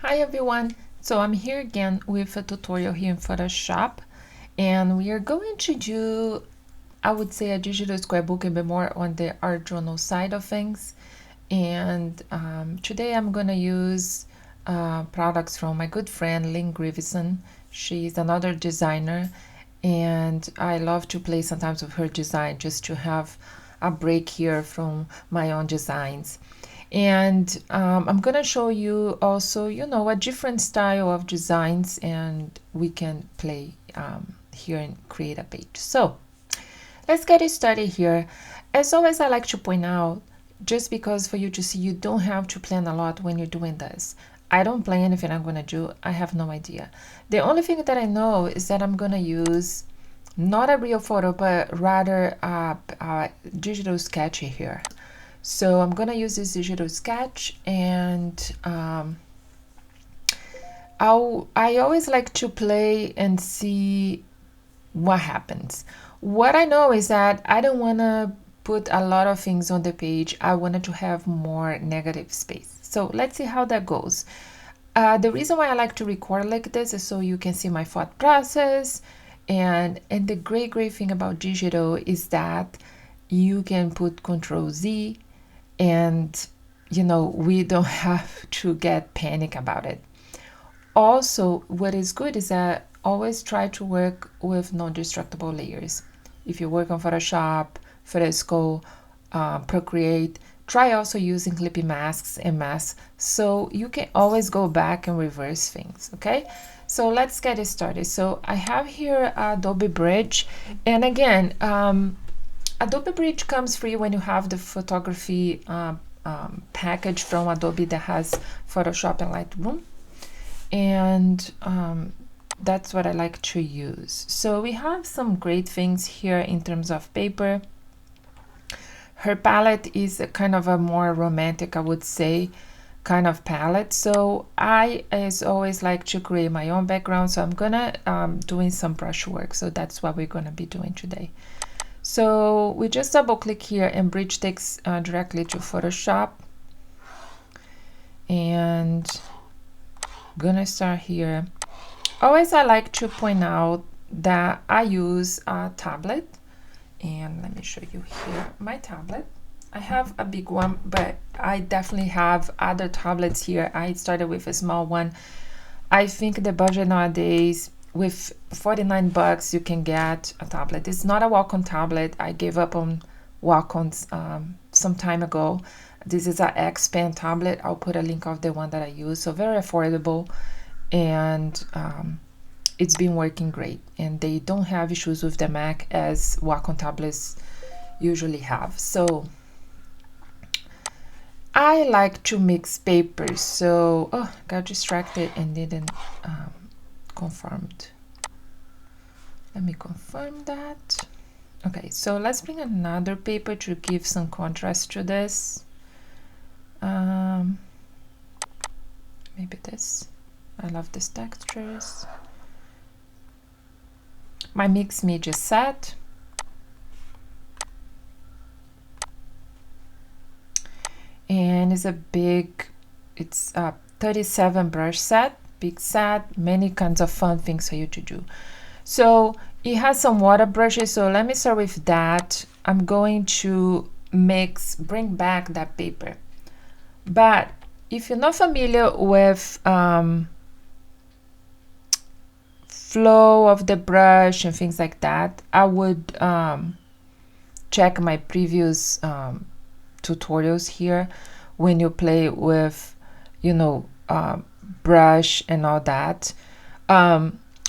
Hi everyone, so I'm here again with a tutorial here in Photoshop, and we are going to do, I would say, a digital scrapbooking, but more on the art journal side of things. And today I'm gonna use products from my good friend Lynn Grivison. She's another designer, and I love to play sometimes with her design just to have a break here from my own designs. And I'm gonna show you also, a different style of designs, and we can play here and create a page. So let's get it started here. As always, I like to point out, just because for you to see, you don't have to plan a lot when you're doing this. I don't plan anything I'm gonna do. I have no idea. The only thing that I know is that I'm gonna use not a real photo, but rather a digital sketch here. So I'm gonna use this digital sketch, and I always like to play and see what happens. What I know is that I don't want to put a lot of things on the page. I wanted to have more negative space. So let's see how that goes. The reason why I like to record like this is so you can see my thought process. And the great thing about digital is that you can put Control Z, and we don't have to get panic about it. Also, what is good is that always try to work with non-destructible layers. If you work on Photoshop, Fresco, Procreate, try also using clippy masks and masks so you can always go back and reverse things. Okay, so let's get it started. So I have here Adobe Bridge, and again, Adobe Bridge comes free when you have the photography package from Adobe that has Photoshop and Lightroom, and that's what I like to use. So we have some great things here in terms of paper. Her palette is a kind of a more romantic, I would say, kind of palette. So I, as always, like to create my own background. So I'm gonna doing some brush work. So that's what we're gonna be doing today. So we just double click here, and Bridge takes directly to Photoshop, and gonna start here. Always I like to point out that I use a tablet, and let me show you here my tablet. I have a big one, but I definitely have other tablets here. I started with a small one. I think the budget nowadays, with 49 bucks, you can get a tablet. It's not a Wacom tablet. I gave up on Wacom's some time ago. This is an X-Pen tablet. I'll put a link of the one that I use. So very affordable, and it's been working great. And they don't have issues with the Mac as Wacom tablets usually have. So I like to mix papers. So, oh, got distracted and didn't confirmed. Let me confirm that. Okay, so let's bring another paper to give some contrast to this. Maybe this. I love these textures. My mix media set. And it's a 37 brush set, big set, many kinds of fun things for you to do. So it has some water brushes, so let me start with that. I'm going to bring back that paper. But if you're not familiar with flow of the brush and things like that, I would check my previous tutorials here when you play with brush and all that.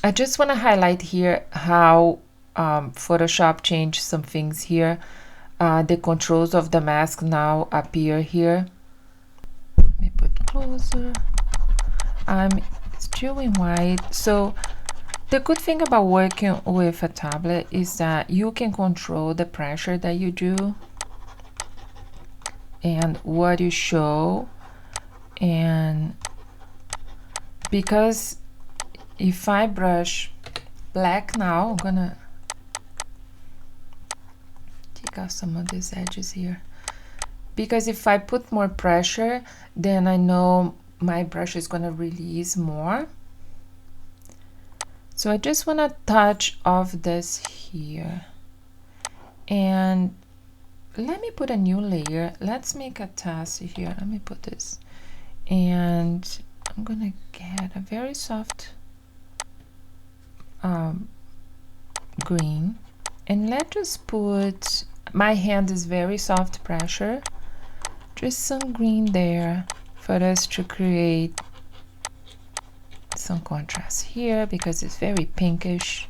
I just want to highlight here how Photoshop changed some things here. The controls of the mask now appear here. Let me put closer. I'm still in white. So the good thing about working with a tablet is that you can control the pressure that you do and what you show. And because if I brush black now, I'm gonna take out some of these edges here, because if I put more pressure, then I know my brush is gonna release more. So I just want to touch off this here, and let me put a new layer. Let's make a test here. Let me put this, and I'm gonna get a very soft green, and let's just put, my hand is very soft pressure, just some green there for us to create some contrast here because it's very pinkish.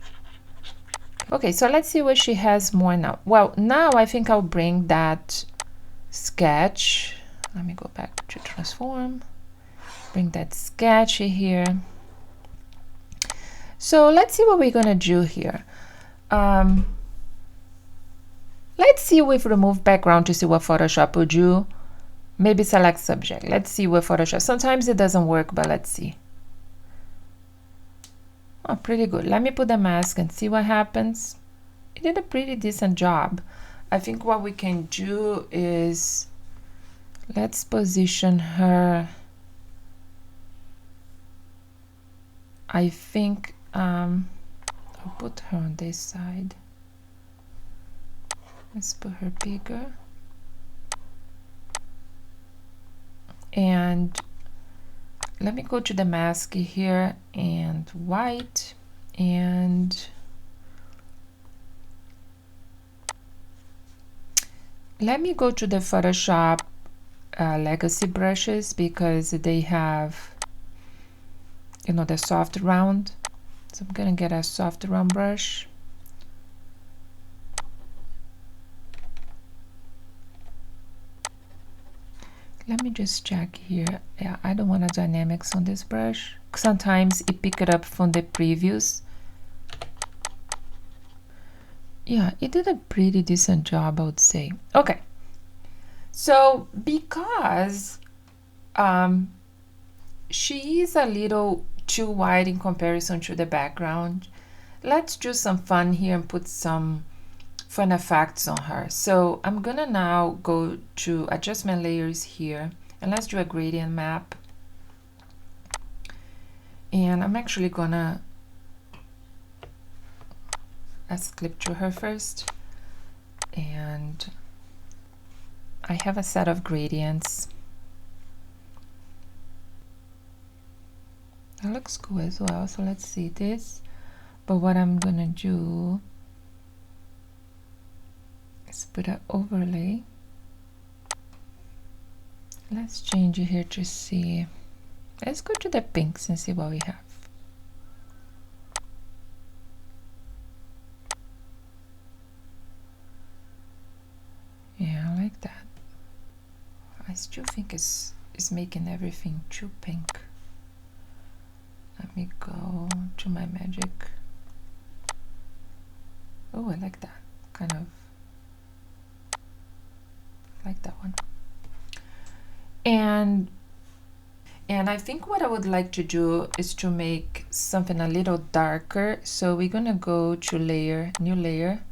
Okay, so let's see what she has more now. Well, now I think I'll bring that sketch. Let me go back to transform. Bring that sketch here. So let's see what we're gonna do here. Let's see if remove background to see what Photoshop will do. Maybe select subject. Let's see what Photoshop. Sometimes it doesn't work, but let's see. Oh, pretty good. Let me put the mask and see what happens. It did a pretty decent job. I think what we can do is, let's position her. I think I'll put her on this side. Let's put her bigger. And let me go to the mask here and white, and let me go to the Photoshop legacy brushes because they have, you know, the soft round. So I'm gonna get a soft round brush. Let me just check here. Yeah, I don't want a dynamics on this brush. Sometimes it pick it up from the previews. Yeah, it did a pretty decent job, I would say. Okay, so because she is a little too wide in comparison to the background, let's do some fun here and put some fun effects on her. So I'm gonna now go to adjustment layers here, and let's do a gradient map. And I'm actually gonna clip to her first, and I have a set of gradients. That looks cool as well, so let's see this. But what I'm gonna do is put an overlay. Let's change it here to see. Let's go to the pinks and see what we have. Yeah, I like that. I still think it's making everything too pink. Let me go to my magic. Oh, I like that. Kind of like that one. And I think what I would like to do is to make something a little darker. So we're gonna go to layer, new layer.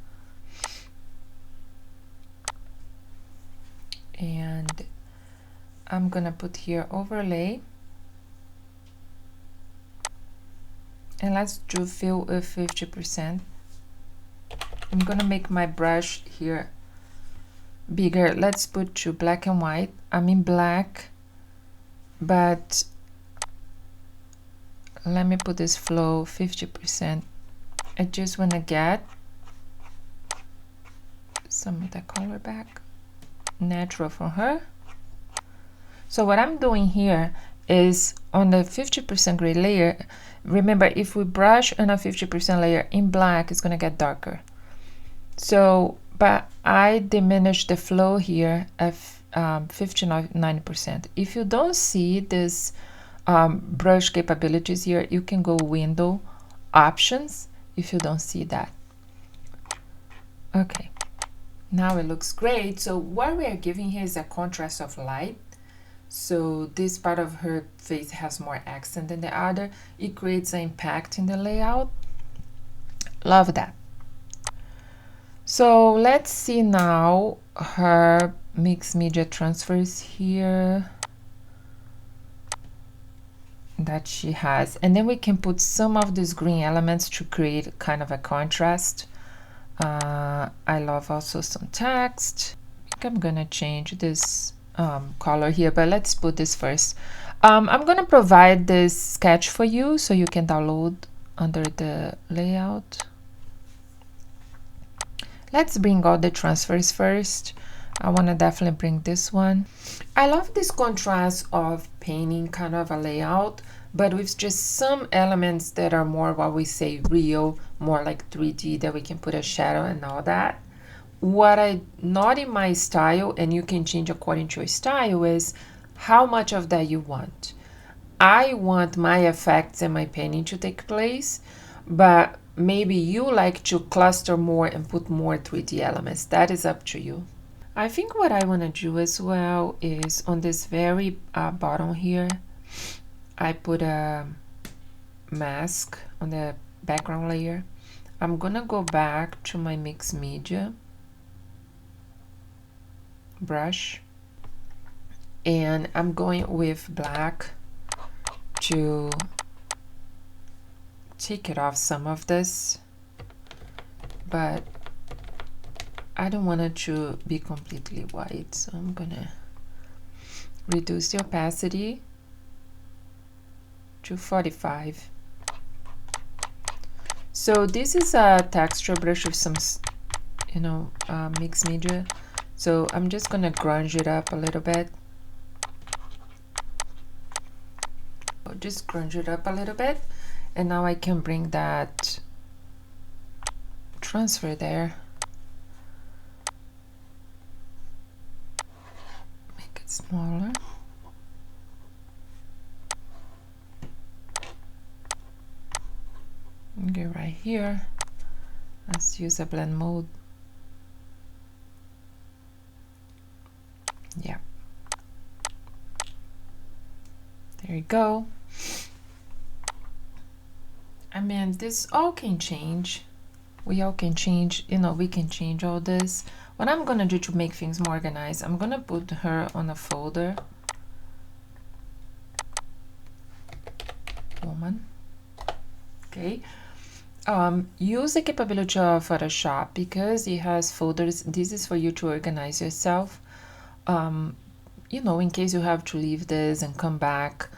And I'm gonna put here overlay. And let's do fill with 50%. I'm gonna make my brush here bigger. Let's put to black and white. I'm in black, but let me put this flow 50%. I just want to get some of the color back, natural from her. So what I'm doing here is on the 50% gray layer, remember if we brush on a 50% layer in black, it's going to get darker. So, but I diminish the flow here at 59%. If you don't see this brush capabilities here, you can go window options if you don't see that. Okay, now it looks great. So what we are giving here is a contrast of light. So this part of her face has more accent than the other. It creates an impact in the layout. Love that. So let's see now her mixed media transfers here. that she has. And then we can put some of these green elements to create kind of a contrast. I love also some text. I think I'm gonna change this color here, but let's put this first. I'm gonna provide this sketch for you so you can download under the layout. Let's bring out the transfers first. I want to definitely bring this one. I love this contrast of painting kind of a layout, but with just some elements that are more what we say real, more like 3D, that we can put a shadow and all that. What I not in my style, and you can change according to your style, is how much of that you want. I want my effects and my painting to take place, but maybe you like to cluster more and put more 3D elements. That is up to you. I think what I want to do as well is on this very bottom here, I put a mask on the background layer. I'm gonna go back to my mixed media brush, and I'm going with black to take it off some of this, but I don't want it to be completely white, so I'm gonna reduce the opacity to 45. So this is a texture brush with some, mixed media. So I'm just gonna grunge it up a little bit. Just grunge it up a little bit, and now I can bring that transfer there. Make it smaller. Okay, right here. Let's use a blend mode. Yeah. There you go. I mean, this all can change. We all can change, we can change all this. What I'm gonna do to make things more organized, I'm gonna put her on a folder. Woman. Okay. Use the capability of Photoshop because it has folders. This is for you to organize yourself. In case you have to leave this and come back,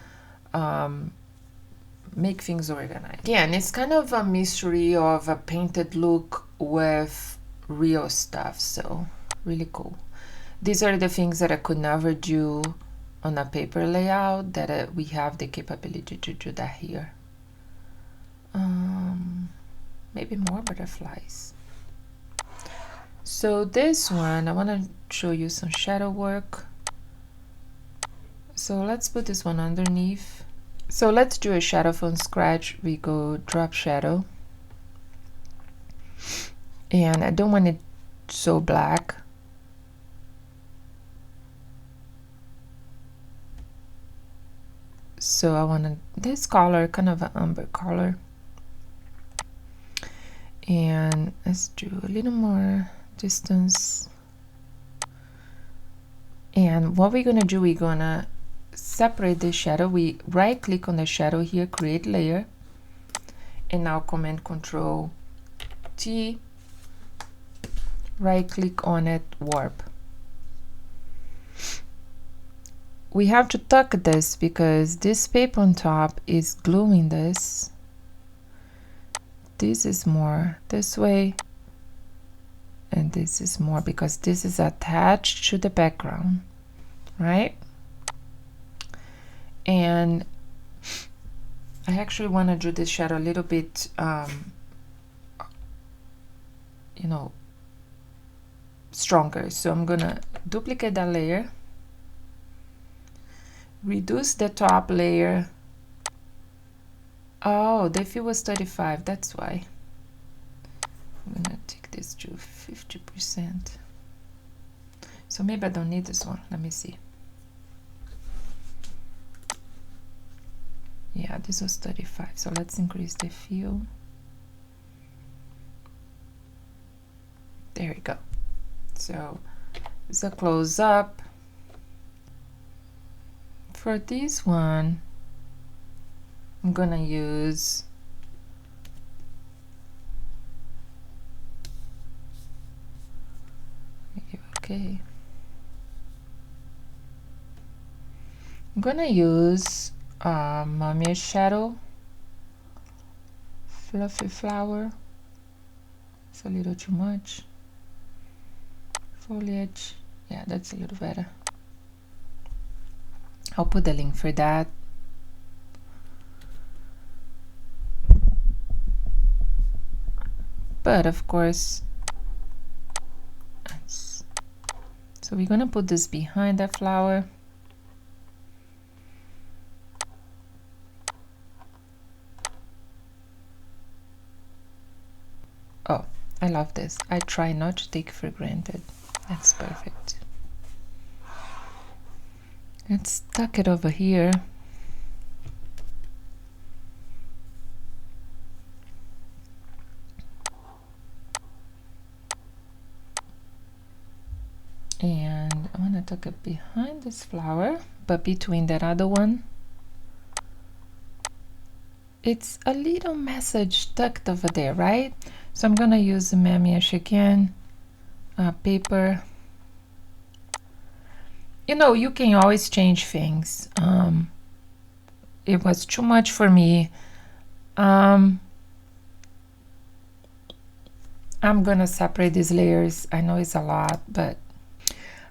make things organized. Again, it's kind of a mystery of a painted look with real stuff, so really cool. These are the things that I could never do on a paper layout, that we have the capability to do that here. Maybe more butterflies. So this one, I want to show you some shadow work. So let's put this one underneath. So let's do a shadow from scratch. We go drop shadow. And I don't want it so black. So I want this color, kind of an umber color. And let's do a little more distance. And what we're gonna do, we're gonna separate the shadow. We right click on the shadow here, create layer, and now Command Control T, right click on it, warp. We have to tuck this because this paper on top is gluing this. This is more this way, and this is more because this is attached to the background, right? And I actually want to do this shadow a little bit, stronger. So I'm gonna duplicate that layer, reduce the top layer. Oh, the fill was 35, that's why. I'm gonna take this to 50%. So maybe I don't need this one. Let me see. Yeah, this was 35, so let's increase the fill. There we go. So it's a close up. For this one, I'm gonna use okay. I'm gonna use Mummy Shadow Fluffy Flower. It's a little too much. Foliage. Yeah, that's a little better. I'll put the link for that. But of course, so we're gonna put this behind the flower. Oh, I love this. I try not to take for granted. That's perfect. Let's tuck it over here. And I'm gonna tuck it behind this flower, but between that other one. It's a little message tucked over there, right? So I'm gonna use the Mamiash again, paper. You know, you can always change things. It was too much for me. I'm gonna separate these layers. I know it's a lot, but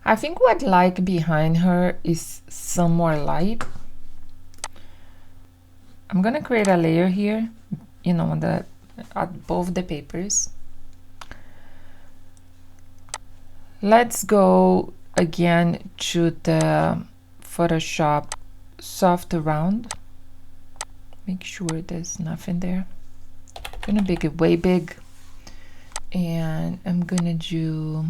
I think what I like behind her is some more light. I'm gonna create a layer here, you know, on the above the papers. Let's go again to the Photoshop soft round. Make sure there's nothing there. I'm gonna make it way big, and I'm gonna do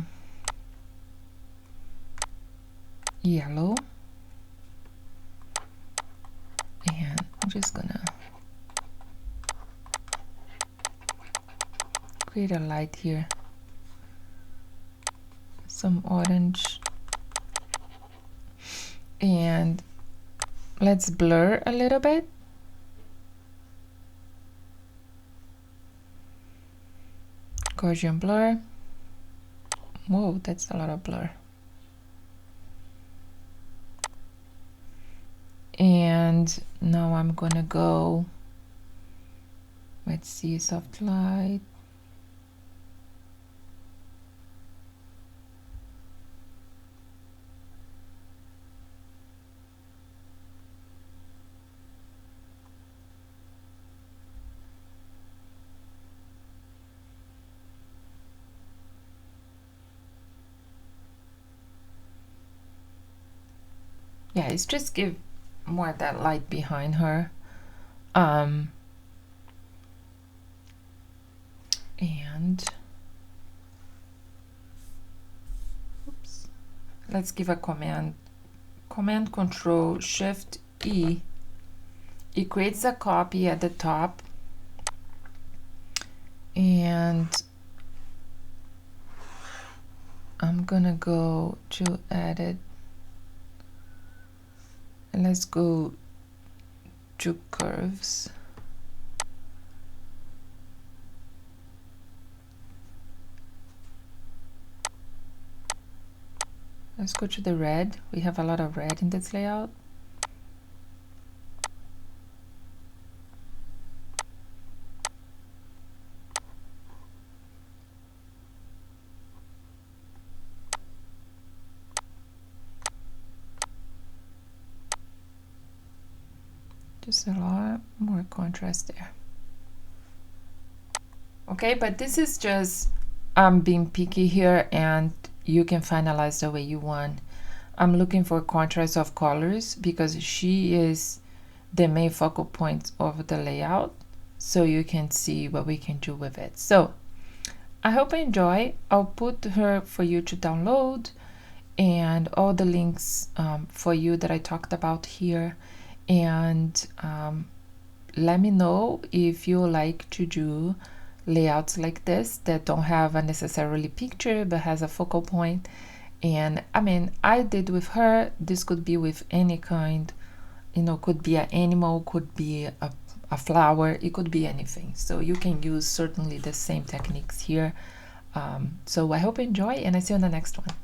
yellow, and I'm just gonna create a light here, some orange, and let's blur a little bit. Gaussian blur. Whoa, that's a lot of blur. And now I'm gonna go, let's see, soft light. Yeah, it's just give more of that light behind her. And oops, let's give a command Control Shift E. It creates a copy at the top, and I'm gonna go to edit, and let's go to curves. Let's go to the red. We have a lot of red in this layout. Just a lot more contrast there. Okay, but this is just being picky here, and you can finalize the way you want. I'm looking for contrast of colors because she is the main focal point of the layout, so you can see what we can do with it. So I hope you enjoy. I'll put her for you to download, and all the links for you that I talked about here. And let me know if you like to do layouts like this that don't have a necessarily picture but has a focal point. And I mean, I did with her. This could be with any kind, you know, could be an animal, could be a a flower, it could be anything. So you can use certainly the same techniques here. So I hope you enjoy, and I see you on the next one.